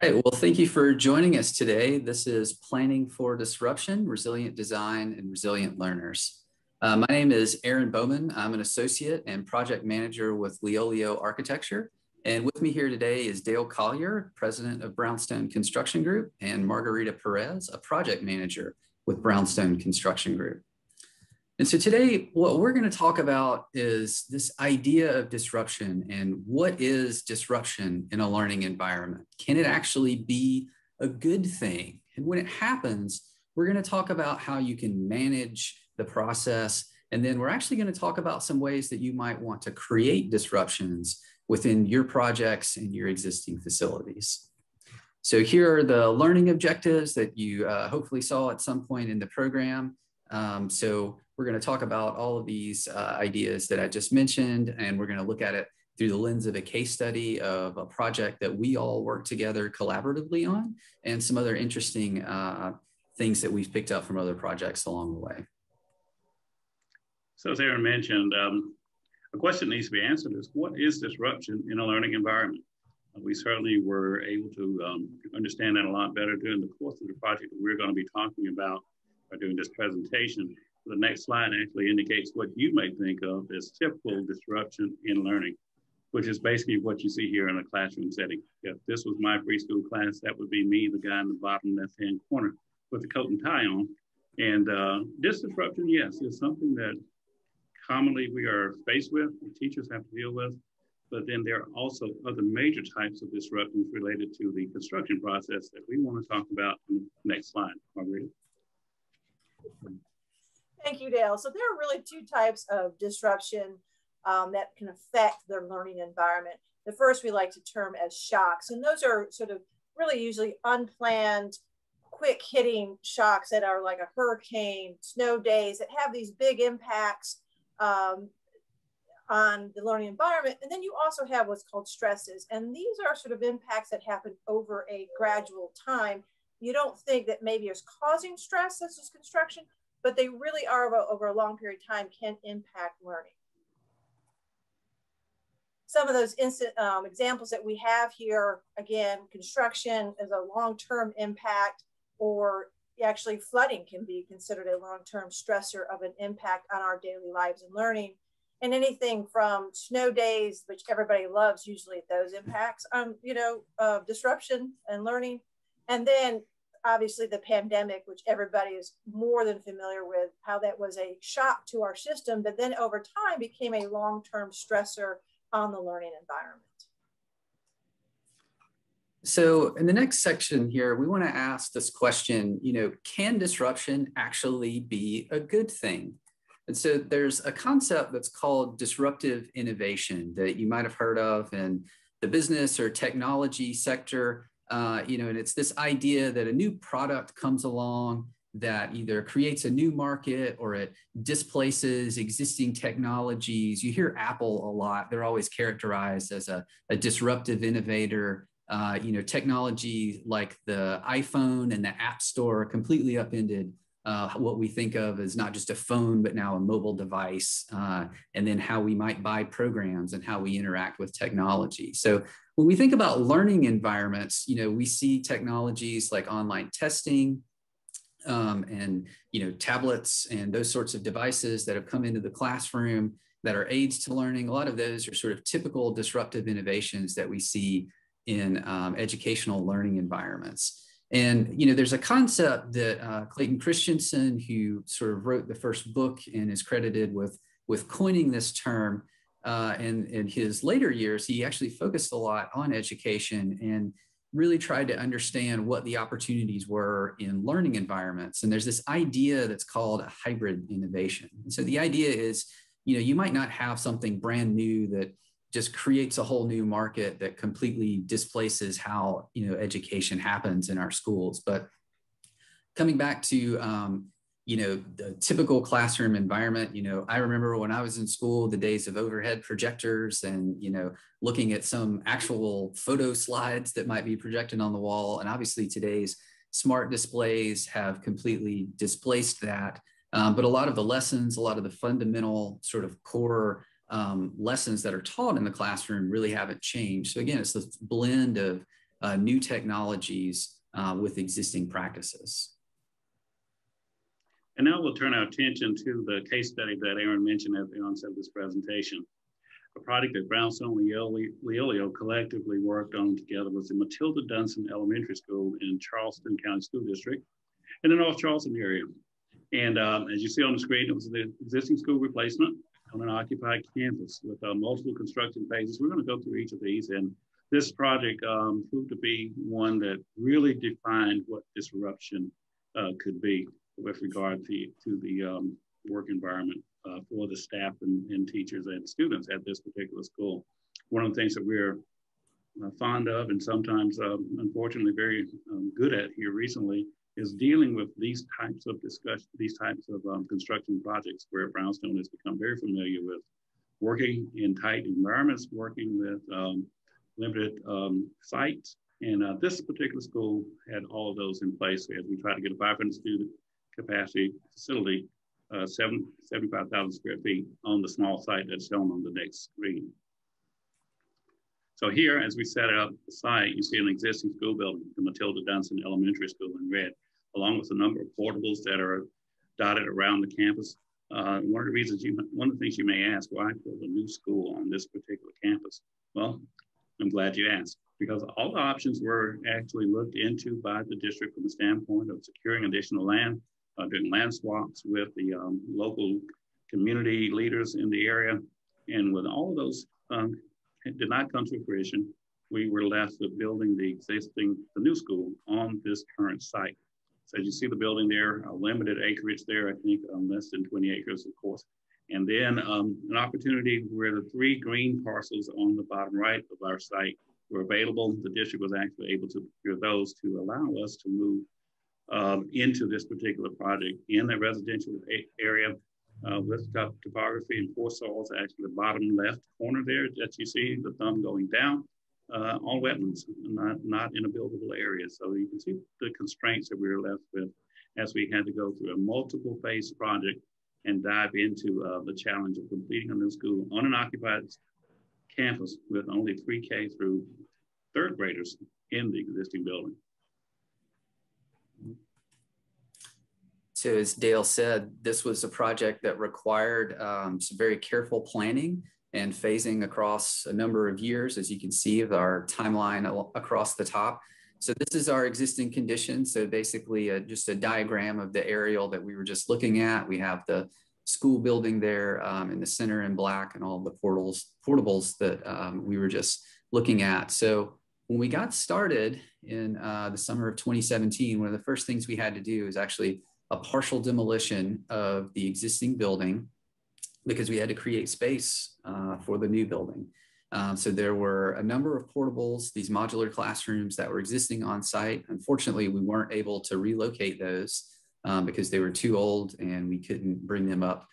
Hey, well, thank you for joining us today. This is Planning for Disruption, Resilient Design, and Resilient Learners. My name is Aaron Bowman. I'm an associate and project manager with Leolio Architecture. And with me here today is Dale Collier, president of Brownstone Construction Group, and Margarita Perez, a project manager with Brownstone Construction Group. And so today, what we're going to talk about is this idea of disruption and what is disruption in a learning environment? Can it actually be a good thing? And when it happens, we're going to talk about how you can manage the process. And then we're actually going to talk about some ways that you might want to create disruptions within your projects and your existing facilities. So here are the learning objectives that you hopefully saw at some point in the program. So we're going to talk about all of these ideas that I just mentioned, and we're going to look at it through the lens of a case study of a project that we all work together collaboratively on, and some other interesting things that we've picked up from other projects along the way. So as Aaron mentioned, a question that needs to be answered is, what is disruption in a learning environment? We certainly were able to understand that a lot better during the course of the project that we're going to be talking about during this presentation. The next slide actually indicates what you may think of as typical disruption in learning, which is basically what you see here in a classroom setting. If this was my preschool class, that would be me, the guy in the bottom left-hand corner with the coat and tie on. And this disruption, yes, is something that commonly we are faced with, the teachers have to deal with, but then there are also other major types of disruptions related to the construction process that we want to talk about in the next slide. Margarita. Thank you, Dale. So there are really two types of disruption that can affect their learning environment. The first we like to term as shocks, and those are sort of really usually unplanned, quick hitting shocks that are like a hurricane, snow days that have these big impacts on the learning environment. And then you also have what's called stresses, and these are sort of impacts that happen over a gradual time. You don't think that maybe it's causing stress, such as construction, but they really are over a long period of time can impact learning. Some of those examples that we have here, again, construction is a long-term impact, or actually flooding can be considered a long-term stressor of an impact on our daily lives and learning. And anything from snow days, which everybody loves usually those impacts on, disruption and learning. And then obviously the pandemic, which everybody is more than familiar with, how that was a shock to our system, but then over time became a long-term stressor on the learning environment. So in the next section here, we want to ask this question, can disruption actually be a good thing? And so there's a concept that's called disruptive innovation that you might have heard of in the business or technology sector. And it's this idea that a new product comes along that either creates a new market or it displaces existing technologies. You hear Apple a lot. They're always characterized as a disruptive innovator. Technology like the iPhone and the App Store completely upended what we think of as not just a phone, but now a mobile device, and then how we might buy programs and how we interact with technology. So when we think about learning environments, we see technologies like online testing and, tablets and those sorts of devices that have come into the classroom that are aids to learning. A lot of those are sort of typical disruptive innovations that we see in educational learning environments. And, there's a concept that Clayton Christensen, who sort of wrote the first book and is credited with coining this term, and in his later years, he actually focused a lot on education and really tried to understand what the opportunities were in learning environments. And there's this idea that's called a hybrid innovation. And so the idea is, you might not have something brand new that just creates a whole new market that completely displaces how, education happens in our schools. But coming back to, the typical classroom environment, I remember when I was in school, the days of overhead projectors and, looking at some actual photo slides that might be projected on the wall. And obviously today's smart displays have completely displaced that. But a lot of the lessons, a lot of the fundamental sort of core lessons that are taught in the classroom really haven't changed. So again, it's this blend of new technologies with existing practices. And now we'll turn our attention to the case study that Aaron mentioned at the onset of this presentation. A project that Brownstone Leolio collectively worked on together was the Matilda Dunson Elementary School in Charleston County School District in the North Charleston area. And as you see on the screen, it was the existing school replacement on an occupied campus with multiple construction phases. We're going to go through each of these, and this project proved to be one that really defined what disruption could be with regard to the work environment for the staff and teachers and students at this particular school. One of the things that we're fond of and sometimes unfortunately very good at here recently is dealing with these types of construction projects where Brownstone has become very familiar with working in tight environments, working with limited sites. And this particular school had all of those in place as we try to get a 500 student capacity facility, 75,000 square feet on the small site that's shown on the next screen. So here, as we set up the site, you see an existing school building, the Matilda Dunson Elementary School in red, along with a number of portables that are dotted around the campus. One of the things you may ask, why build a new school on this particular campus? Well, I'm glad you asked, because all the options were actually looked into by the district from the standpoint of securing additional land, doing land swaps with the local community leaders in the area. And when all of those did not come to fruition, we were left with building the new school on this current site. So as you see the building there, a limited acreage there, I think less than 20 acres, of course. And then an opportunity where the 3 green parcels on the bottom right of our site were available. The district was actually able to procure those to allow us to move into this particular project in the residential area with topography and poor soils. Actually, the bottom left corner there that you see the thumb going down, all wetlands, not in a buildable area. So you can see the constraints that we were left with as we had to go through a multiple phase project and dive into the challenge of completing a new school on an occupied campus with only 3K through 3rd graders in the existing building. So as Dale said, this was a project that required some very careful planning and phasing across a number of years, as you can see of our timeline across the top. So this is our existing condition. So basically just a diagram of the aerial that we were just looking at. We have the school building there in the center in black and all the portables that we were just looking at. So when we got started in the summer of 2017, one of the first things we had to do is actually a partial demolition of the existing building because we had to create space for the new building. So there were a number of portables, these modular classrooms that were existing on site. Unfortunately, we weren't able to relocate those because they were too old and we couldn't bring them up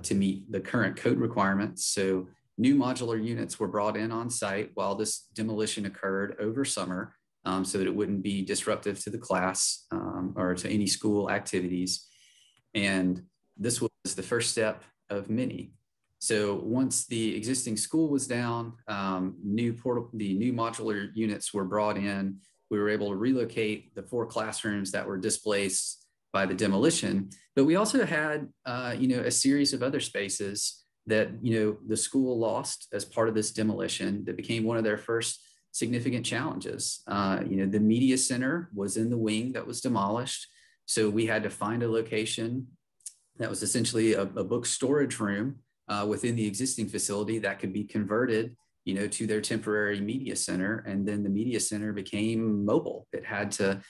to meet the current code requirements. So new modular units were brought in on site while this demolition occurred over summer so that it wouldn't be disruptive to the class or to any school activities. And this was the first step of many. So once the existing school was down, the new modular units were brought in. We were able to relocate the 4 classrooms that were displaced by the demolition. But we also had, a series of other spaces that, the school lost as part of this demolition that became one of their first significant challenges. The media center was in the wing that was demolished. So we had to find a location that was essentially a book storage room within the existing facility that could be converted, to their temporary media center. And then the media center became mobile. It had to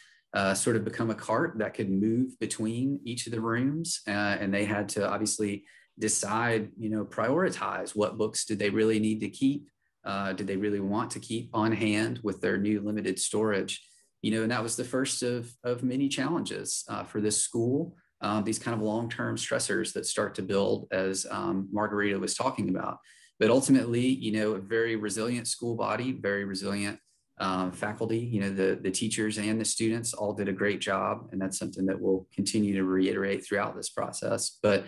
sort of become a cart that could move between each of the rooms. And they had to obviously decide, prioritize what books did they really need to keep? Did they really want to keep on hand with their new limited storage? And that was the first of many challenges for this school. These kind of long-term stressors that start to build as Margarita was talking about. But ultimately, a very resilient school body, very resilient faculty, the teachers and the students all did a great job. And that's something that we'll continue to reiterate throughout this process. But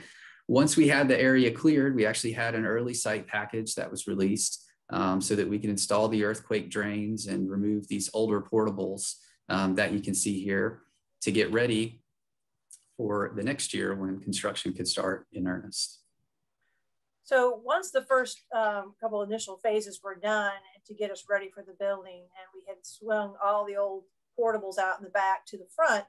once we had the area cleared, we actually had an early site package that was released so that we can install the earthquake drains and remove these older portables that you can see here to get ready for the next year when construction could start in earnest. So once the first couple initial phases were done to get us ready for the building, and we had swung all the old portables out in the back to the front,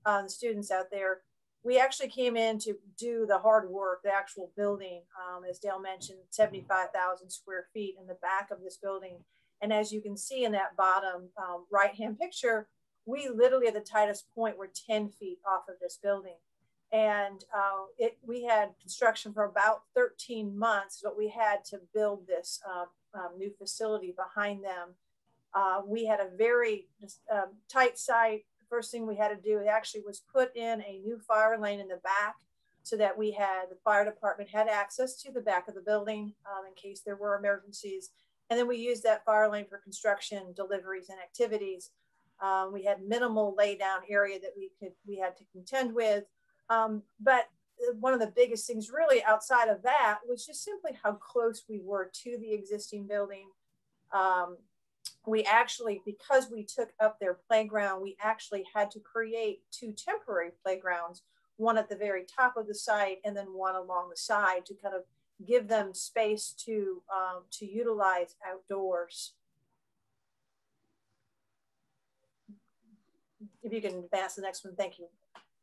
the students out there, we actually came in to do the hard work, the actual building. As Dale mentioned, 75,000 square feet in the back of this building. And as you can see in that bottom right-hand picture, we literally at the tightest point were 10 feet off of this building. And we had construction for about 13 months, but we had to build this new facility behind them. We had a very tight site. The first thing we had to do actually was put in a new fire lane in the back so that the fire department had access to the back of the building in case there were emergencies. And then we used that fire lane for construction, deliveries, and activities. We had minimal lay down area that we had to contend with. But one of the biggest things really outside of that was just simply how close we were to the existing building. We actually, because we took up their playground, we actually had to create 2 temporary playgrounds, one at the very top of the site and then one along the side to kind of give them space to utilize outdoors. If you can advance the next one, thank you.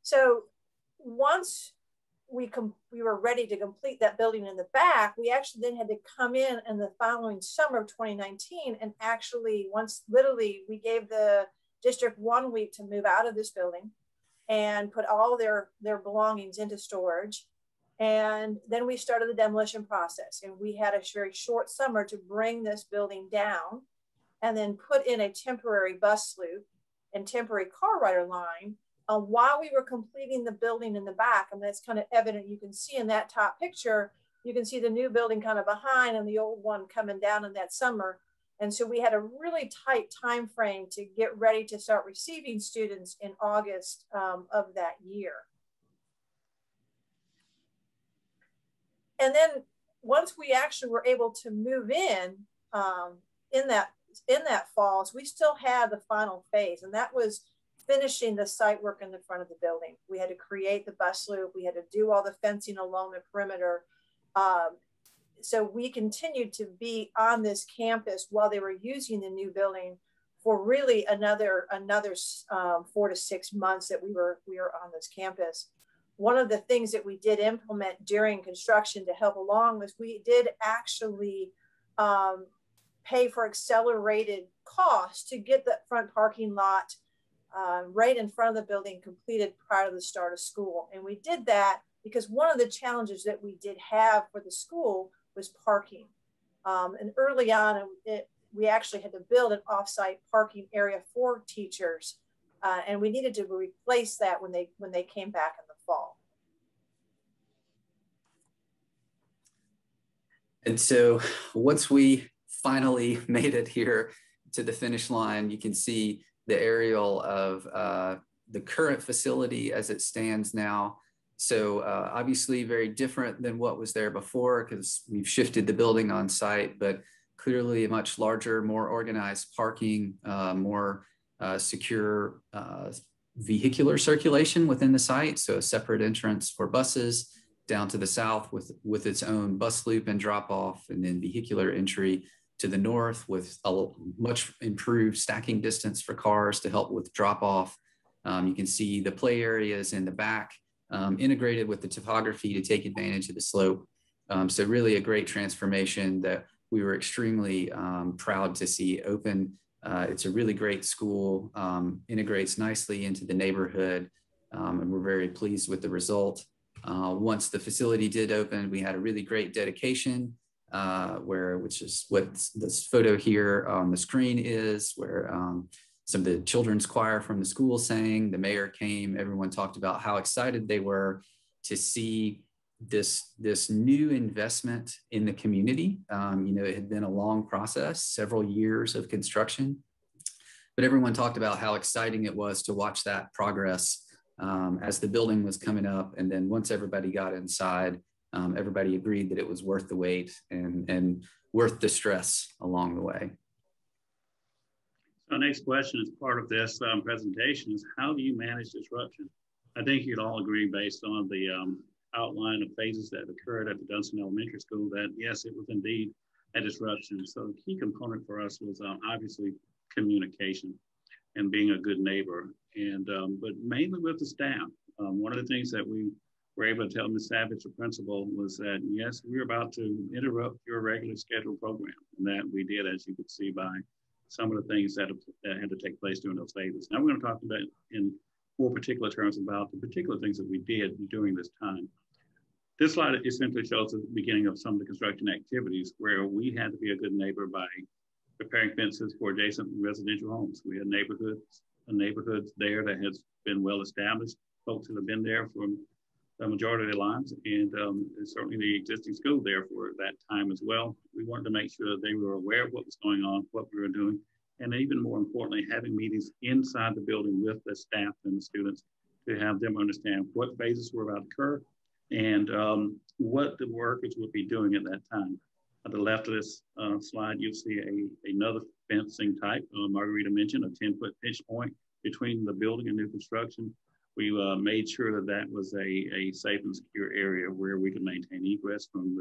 So once we were ready to complete that building in the back, we actually then had to come in the following summer of 2019 and actually literally we gave the district 1 week to move out of this building and put all their belongings into storage. And then we started the demolition process, and we had a very short summer to bring this building down and then put in a temporary bus loop and temporary car rider line while we were completing the building in the back. And that's kind of evident. You can see in that top picture, you can see the new building kind of behind and the old one coming down in that summer. And so we had a really tight time frame to get ready to start receiving students in August of that year. And then once we actually were able to move in that fall, we still had the final phase, and that was finishing the site work in the front of the building. We had to create the bus loop. We had to do all the fencing along the perimeter. So we continued to be on this campus while they were using the new building for really another 4 to 6 months that we were on this campus. One of the things that we did implement during construction to help along was we did actually pay for accelerated costs to get the front parking lot right in front of the building completed prior to the start of school. And we did that because one of the challenges that we did have for the school was parking. And early on, we actually had to build an offsite parking area for teachers. And we needed to replace that when they came back in the fall. And so once we finally made it here to the finish line, you can see the aerial of the current facility as it stands now. So obviously very different than what was there before because we've shifted the building on site, but clearly a much larger, more organized parking, more secure vehicular circulation within the site. So a separate entrance for buses down to the south with its own bus loop and drop off, and then vehicular entry to the north with a much improved stacking distance for cars to help with drop off. You can see the play areas in the back integrated with the topography to take advantage of the slope. So really a great transformation that we were extremely proud to see open. It's a really great school, integrates nicely into the neighborhood, and we're very pleased with the result. Once the facility did open, we had a really great dedication, which is what this photo here on the screen is, where some of the children's choir from the school sang, the mayor came, everyone talked about how excited they were to see this new investment in the community. It had been a long process, several years of construction, but everyone talked about how exciting it was to watch that progress as the building was coming up. And then once everybody got inside, everybody agreed that it was worth the wait and worth the stress along the way. So next question as part of this presentation is, how do you manage disruption? I think you'd all agree, based on the outline of phases that occurred at the Dunston Elementary School, that yes, it was indeed a disruption. So the key component for us was obviously communication and being a good neighbor, and but mainly with the staff. One of the things that we were able to tell Ms. Savage, the principal, was that yes, we're about to interrupt your regular scheduled program, and that we did, as you could see by some of the things that had to take place during those phases. Now we're going to talk about in more particular terms about the particular things that we did during this time. This slide essentially shows the beginning of some of the construction activities where we had to be a good neighbor by preparing fences for adjacent residential homes. We had neighborhoods there that has been well established, folks that have been there for the majority of their lives, and certainly the existing school there for that time as well. We wanted to make sure that they were aware of what was going on, what we were doing, and even more importantly, having meetings inside the building with the staff and the students to have them understand what phases were about to occur and what the workers would be doing at that time. At the left of this slide, you'll see another fencing type. Margarita mentioned a 10-foot pitch point between the building and new construction. We made sure that that was a safe and secure area where we could maintain egress from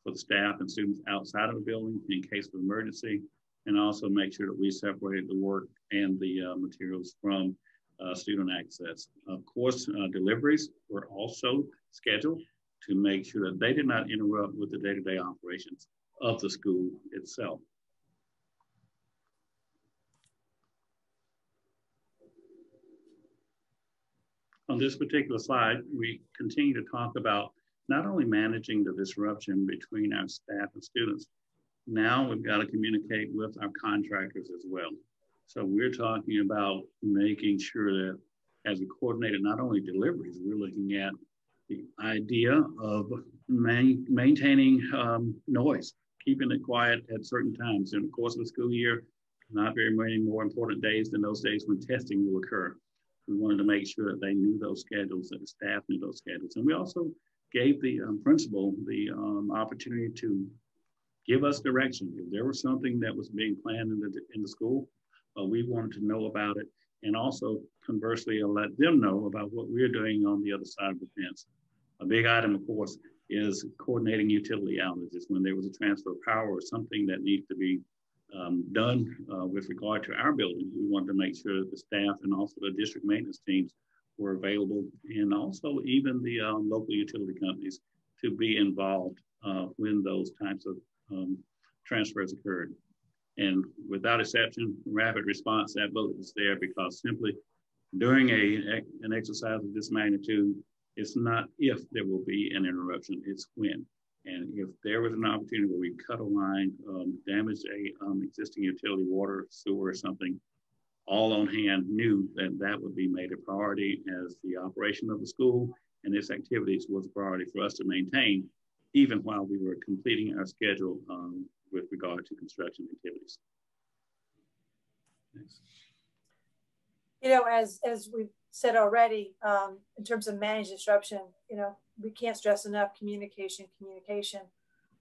for the staff and students outside of the building in case of emergency, and also make sure that we separated the work and the materials from student access. Of course, deliveries were also scheduled to make sure that they did not interrupt with the day-to-day operations of the school itself. On this particular slide, we continue to talk about not only managing the disruption between our staff and students, now we've got to communicate with our contractors as well. So we're talking about making sure that as we coordinated not only deliveries, we're looking at the idea of maintaining noise, keeping it quiet at certain times. In the course of the school year, not very many more important days than those days when testing will occur. We wanted to make sure that they knew those schedules, that the staff knew those schedules. And we also gave the principal the opportunity to give us direction. If there was something that was being planned in the school, we wanted to know about it, and also conversely let them know about what we're doing on the other side of the fence. A big item, of course, is coordinating utility outages. When there was a transfer of power or something that needs to be done with regard to our building, we wanted to make sure that the staff and also the district maintenance teams were available, and also even the local utility companies to be involved when those types of transfers occurred. And without exception, rapid response ability is there, because simply during an exercise of this magnitude, it's not if there will be an interruption, it's when. And if there was an opportunity where we cut a line, damage a existing utility, water, sewer, or something, all on hand knew that that would be made a priority, as the operation of the school and its activities was a priority for us to maintain, even while we were completing our schedule with regard to construction activities. Thanks. You know, as we've said already, in terms of managed disruption, you know, we can't stress enough communication.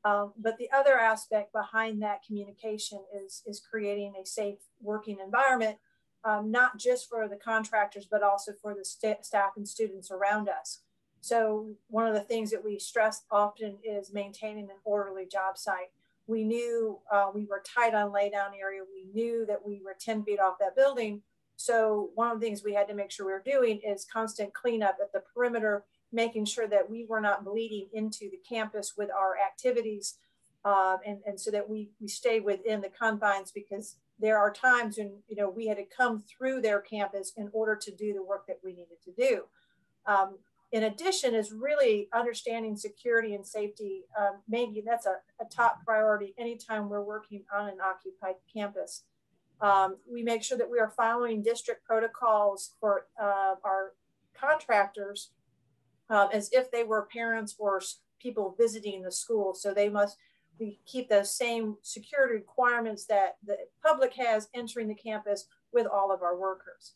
But the other aspect behind that communication is creating a safe working environment, not just for the contractors, but also for the staff and students around us. So one of the things that we stress often is maintaining an orderly job site. We knew we were tight on laydown area. We knew that we were 10 feet off that building. So one of the things we had to make sure we were doing is constant cleanup at the perimeter, making sure that we were not bleeding into the campus with our activities, and so that we stay within the confines, because there are times when, you know, we had to come through their campus in order to do the work that we needed to do. In addition, is really understanding security and safety. Maybe that's a top priority anytime we're working on an occupied campus. We make sure that we are following district protocols for our contractors as if they were parents or people visiting the school. So we keep those same security requirements that the public has entering the campus with all of our workers.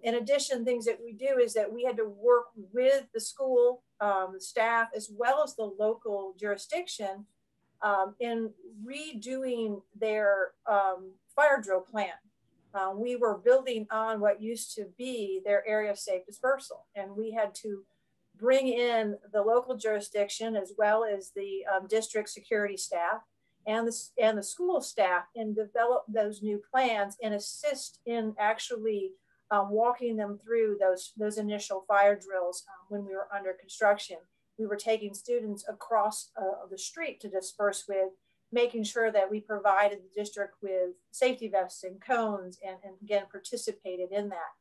In addition, things that we do is that we had to work with the school, the staff, as well as the local jurisdiction in redoing their fire drill plan. We were building on what used to be their area of safe dispersal, and we had to bring in the local jurisdiction as well as the district security staff and the school staff and develop those new plans and assist in actually walking them through those initial fire drills when we were under construction. We were taking students across the street to disperse with, making sure that we provided the district with safety vests and cones and again, participated in that.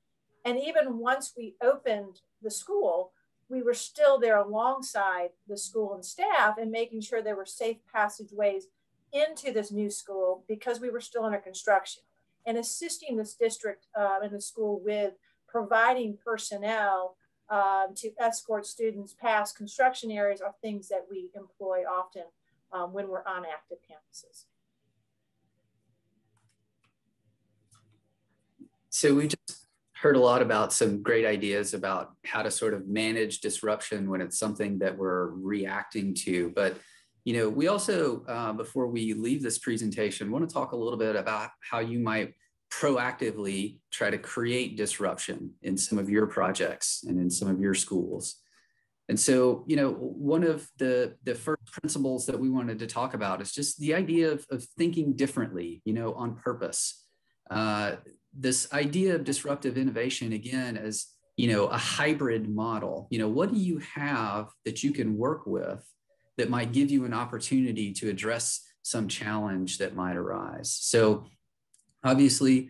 And even once we opened the school, we were still there alongside the school and staff and making sure there were safe passageways into this new school because we were still under construction, and assisting this district and the school with providing personnel to escort students past construction areas are things that we employ often when we're on active campuses. So we just heard a lot about some great ideas about how to sort of manage disruption when it's something that we're reacting to. But, you know, we also, before we leave this presentation, want to talk a little bit about how you might proactively try to create disruption in some of your projects and in some of your schools. And so, you know, one of the first principles that we wanted to talk about is just the idea of thinking differently, you know, on purpose. This idea of disruptive innovation, again, as, you know, a hybrid model. You know, what do you have that you can work with that might give you an opportunity to address some challenge that might arise? So obviously,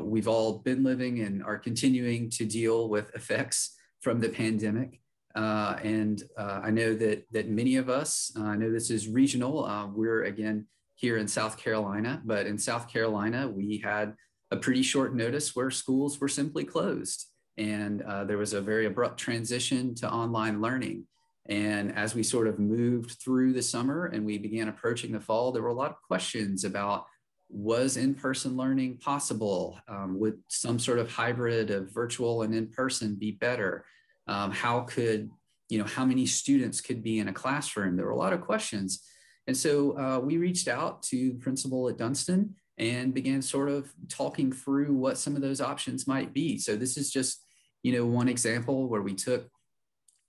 we've all been living and are continuing to deal with effects from the pandemic. And I know that many of us, I know this is regional, we're again here in South Carolina, but in South Carolina, we had a pretty short notice where schools were simply closed. And there was a very abrupt transition to online learning. And as we sort of moved through the summer and we began approaching the fall, there were a lot of questions about, was in-person learning possible? Would some sort of hybrid of virtual and in-person be better? How could, you know, how many students could be in a classroom? There were a lot of questions. And so we reached out to the principal at Dunston and began sort of talking through what some of those options might be. So this is just, you know, one example where we took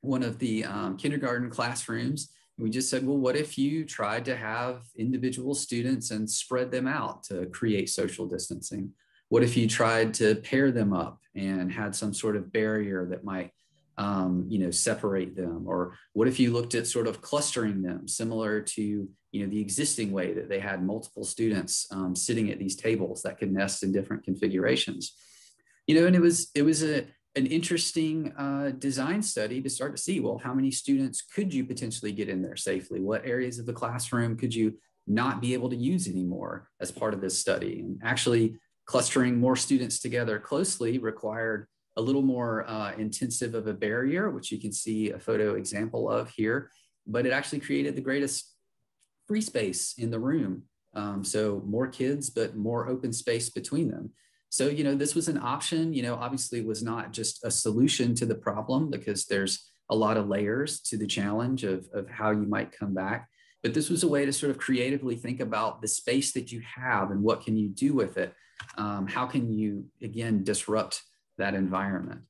one of the kindergarten classrooms. We just said, well, what if you tried to have individual students and spread them out to create social distancing? What if you tried to pair them up and had some sort of barrier that might, you know, separate them? Or what if you looked at sort of clustering them, similar to, you know, the existing way that they had multiple students sitting at these tables that could nest in different configurations? You know, and it was an interesting design study to start to see, well, how many students could you potentially get in there safely? What areas of the classroom could you not be able to use anymore as part of this study? And actually clustering more students together closely required a little more intensive of a barrier, which you can see a photo example of here, but it actually created the greatest free space in the room. So more kids, but more open space between them. So, you know, this was an option, you know, obviously it was not just a solution to the problem because there's a lot of layers to the challenge of how you might come back. But this was a way to sort of creatively think about the space that you have and what can you do with it? How can you, again, disrupt that environment?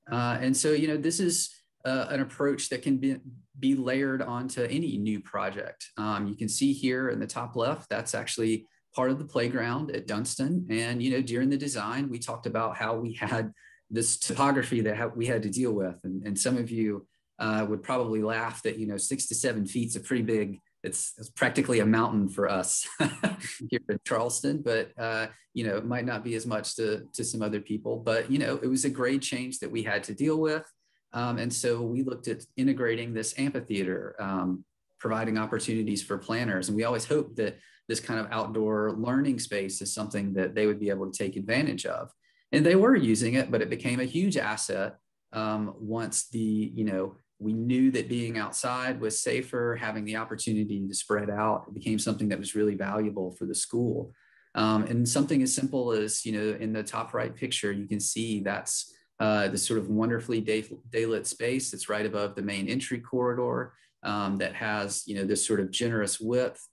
And so, you know, this is an approach that can be layered onto any new project. You can see here in the top left, that's actually part of the playground at Dunston. And, you know, during the design, we talked about how we had this topography that we had to deal with. And some of you would probably laugh that, you know, 6 to 7 feet is a pretty big, it's practically a mountain for us here in Charleston, but, you know, it might not be as much to some other people, but, you know, it was a grade change that we had to deal with. And so we looked at integrating this amphitheater, providing opportunities for planners. And we always hoped that this kind of outdoor learning space is something that they would be able to take advantage of. And they were using it, but it became a huge asset once you know, we knew that being outside was safer, having the opportunity to spread out. It became something that was really valuable for the school. And something as simple as, in the top right picture, you can see that's this sort of wonderfully daylit space that's right above the main entry corridor that has, this sort of generous width.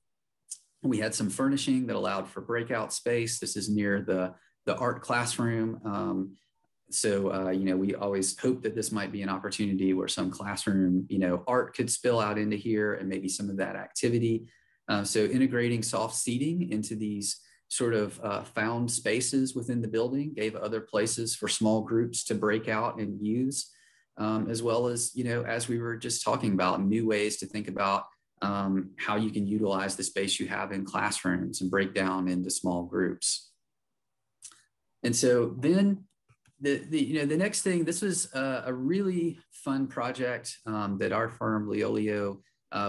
We had some furnishing that allowed for breakout space. This is near the art classroom. So, we always hope that this might be an opportunity where some classroom, art could spill out into here and maybe some of that activity. So integrating soft seating into these sort of found spaces within the building gave other places for small groups to break out and use, as well as, as we were just talking about, new ways to think about how you can utilize the space you have in classrooms and break down into small groups. And so then the next thing, this was a really fun project that our firm, Leolio,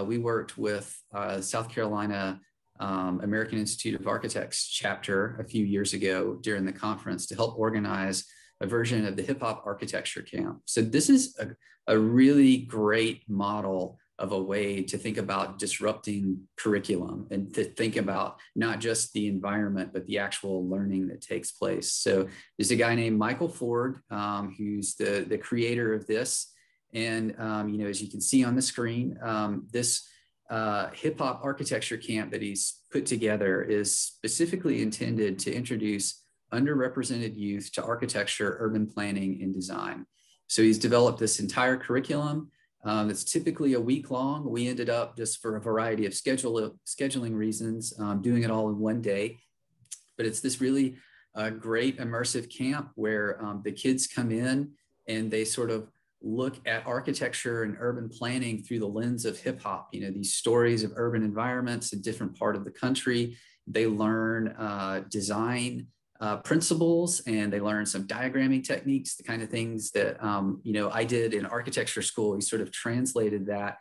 we worked with South Carolina American Institute of Architects chapter a few years ago during the conference to help organize a version of the Hip Hop Architecture Camp. So this is a really great model of a way to think about disrupting curriculum and to think about not just the environment, but the actual learning that takes place. So there's a guy named Michael Ford, who's the creator of this. And, as you can see on the screen, this hip hop architecture camp that he's put together is specifically intended to introduce underrepresented youth to architecture, urban planning, and design. So he's developed this entire curriculum. It's typically a week long. We ended up, just for a variety of scheduling reasons, doing it all in one day. But it's this really great immersive camp where the kids come in and they sort of look at architecture and urban planning through the lens of hip hop. These stories of urban environments in different part of the country. They learn design principles, and they learn some diagramming techniques, the kind of things that, I did in architecture school. We sort of translated that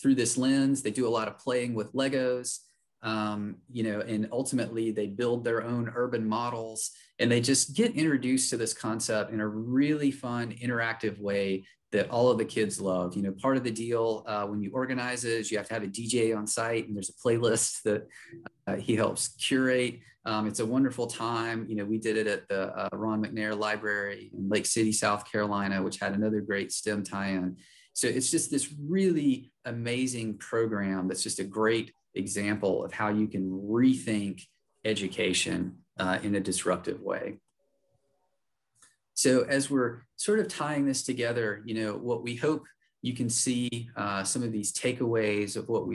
through this lens. They do a lot of playing with Legos, and ultimately they build their own urban models, and they just get introduced to this concept in a really fun, interactive way that all of the kids love. Part of the deal when you organize it is you have to have a DJ on site, and there's a playlist that he helps curate. It's a wonderful time. We did it at the Ron McNair Library in Lake City, South Carolina, which had another great STEM tie-in. So it's just this really amazing program that's just a great example of how you can rethink education in a disruptive way. So as we're sort of tying this together, what we hope you can see some of these takeaways of what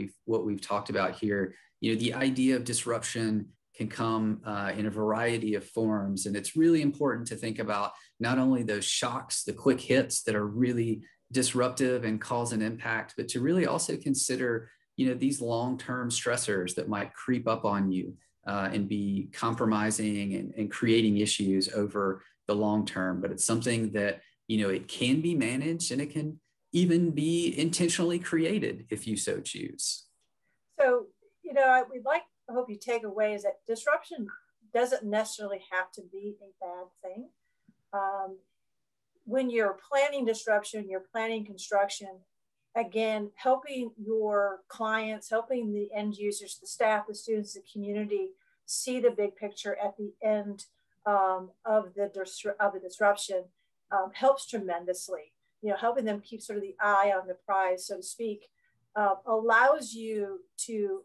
we've talked about here. The idea of disruption can come in a variety of forms, and it's really important to think about not only those shocks, the quick hits that are really disruptive and cause an impact, but to really also consider, these long-term stressors that might creep up on you and be compromising and creating issues over the long term. But it's something that, it can be managed, and it can even be intentionally created if you so choose. So, I hope you take away is that disruption doesn't necessarily have to be a bad thing. When you're planning disruption, you're planning construction, again, helping your clients, helping the end users, the staff, the students, the community see the big picture at the end of the disruption helps tremendously. Helping them keep sort of the eye on the prize, so to speak, allows you to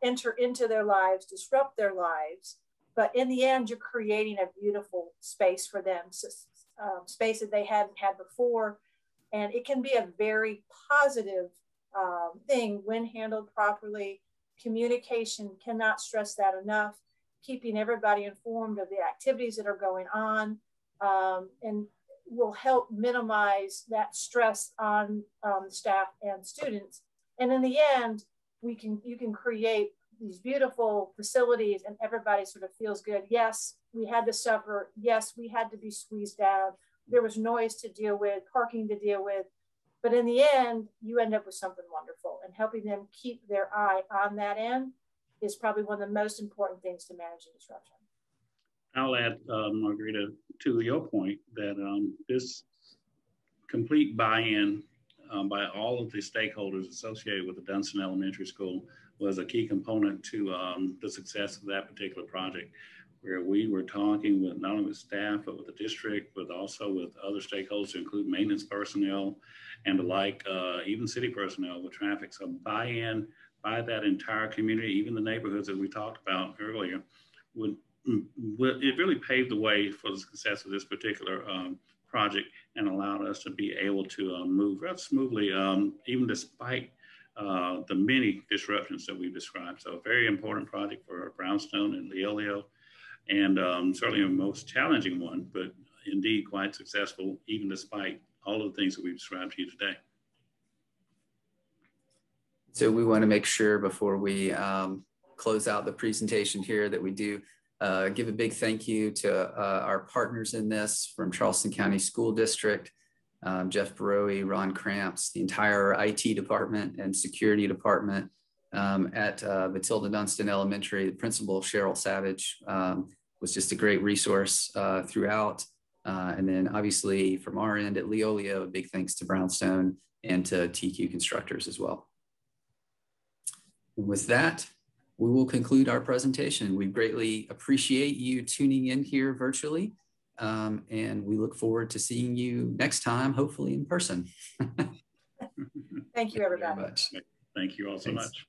enter into their lives, disrupt their lives, but in the end, you're creating a beautiful space for them, space that they hadn't had before. And it can be a very positive thing when handled properly. Communication, cannot stress that enough. Keeping everybody informed of the activities that are going on, and will help minimize that stress on staff and students. And in the end, you can create these beautiful facilities, and everybody sort of feels good. Yes, we had to suffer. Yes, we had to be squeezed down. There was noise to deal with, parking to deal with. But in the end, you end up with something wonderful, and helping them keep their eye on that end is probably one of the most important things to manage a disruption. I'll add, Margarita, to your point that this complete buy-in by all of the stakeholders associated with the Dunston Elementary School was a key component to the success of that particular project, where we were talking with not only with staff, but with the district, but also with other stakeholders, to include maintenance personnel and the like, even city personnel with traffic. So buy-in by that entire community, even the neighborhoods that we talked about earlier, it really paved the way for the success of this particular project and allowed us to be able to move rather smoothly, even despite the many disruptions that we've described. So a very important project for Brownstone and Leolio, and certainly a most challenging one, but indeed quite successful, even despite all of the things that we've described to you today. So we want to make sure before we close out the presentation here that we do give a big thank you to our partners in this from Charleston County School District, Jeff Baroe, Ron Cramps, the entire IT department and security department at Matilda Dunstan Elementary. The principal, Cheryl Savage, was just a great resource throughout. And then obviously from our end at Leolio, a big thanks to Brownstone and to TQ Constructors as well. And with that, we will conclude our presentation. We greatly appreciate you tuning in here virtually. And we look forward to seeing you next time, hopefully in person. Thank you, everybody. Thank you all so much.